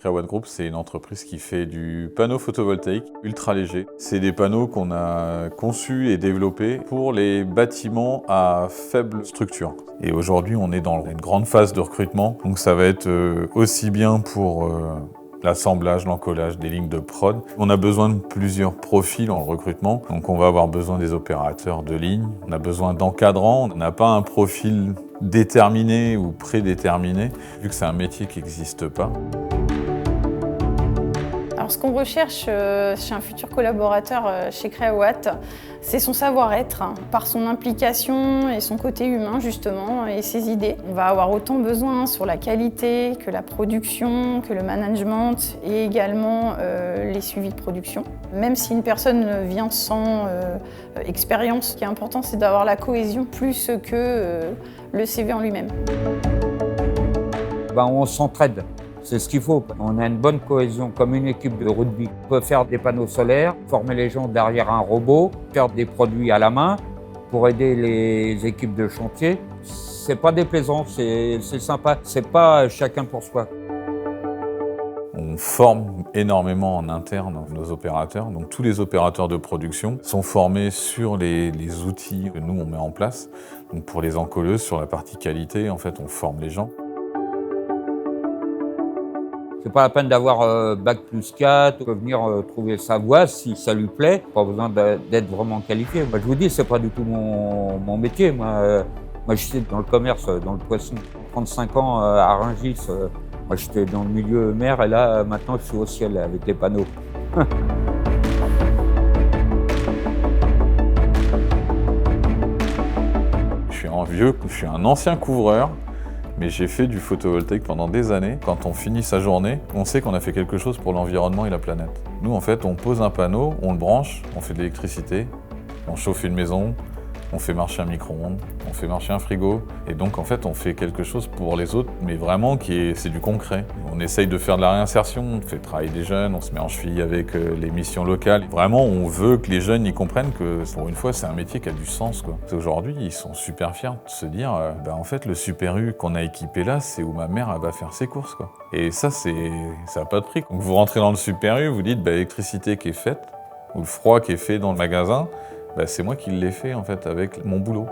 Creaone Group, c'est une entreprise qui fait du panneau photovoltaïque ultra léger. C'est des panneaux qu'on a conçus et développés pour les bâtiments à faible structure. Et aujourd'hui, on est dans une grande phase de recrutement. Donc ça va être aussi bien pour l'assemblage, l'encollage des lignes de prod. On a besoin de plusieurs profils en recrutement. Donc on va avoir besoin des opérateurs de ligne, on a besoin d'encadrants. On n'a pas un profil déterminé ou prédéterminé, vu que c'est un métier qui n'existe pas. Alors, ce qu'on recherche chez un futur collaborateur chez Creaone, c'est son savoir-être, par son implication et son côté humain justement, et ses idées. On va avoir autant besoin sur la qualité que la production, que le management et également les suivis de production. Même si une personne vient sans expérience, ce qui est important, c'est d'avoir la cohésion plus que le CV en lui-même. On s'entraide. C'est ce qu'il faut. On a une bonne cohésion comme une équipe de rugby. On peut faire des panneaux solaires, former les gens derrière un robot, faire des produits à la main pour aider les équipes de chantier. C'est pas déplaisant, c'est sympa. C'est pas chacun pour soi. On forme énormément en interne nos opérateurs. Donc tous les opérateurs de production sont formés sur les outils que nous on met en place. Donc pour les encolleuses, sur la partie qualité, en fait, on forme les gens. C'est pas la peine d'avoir bac plus 4, on peut venir trouver sa voie si ça lui plaît. Pas besoin d'être vraiment qualifié. Moi, je vous dis, c'est pas du tout mon métier. Moi, j'étais dans le commerce, dans le poisson. 35 ans à Rungis. Moi, j'étais dans le milieu mer et là, maintenant, je suis au ciel avec les panneaux. Je suis un ancien couvreur. Mais j'ai fait du photovoltaïque pendant des années. Quand on finit sa journée, on sait qu'on a fait quelque chose pour l'environnement et la planète. Nous, en fait, on pose un panneau, on le branche, on fait de l'électricité, on chauffe une maison, on fait marcher un micro-ondes, on fait marcher un frigo. Et donc, en fait, on fait quelque chose pour les autres, mais vraiment c'est du concret. On essaye de faire de la réinsertion, on fait travailler des jeunes, on se met en cheville avec les missions locales. Vraiment, on veut que les jeunes y comprennent que, pour une fois, c'est un métier qui a du sens, quoi. Aujourd'hui, ils sont super fiers de se dire, en fait, le Super U qu'on a équipé là, c'est où ma mère elle va faire ses courses, quoi. Et ça n'a pas de prix. Donc, vous rentrez dans le Super U, vous dites, l'électricité qui est faite, ou le froid qui est fait dans le magasin, c'est moi qui l'ai fait en fait avec mon boulot.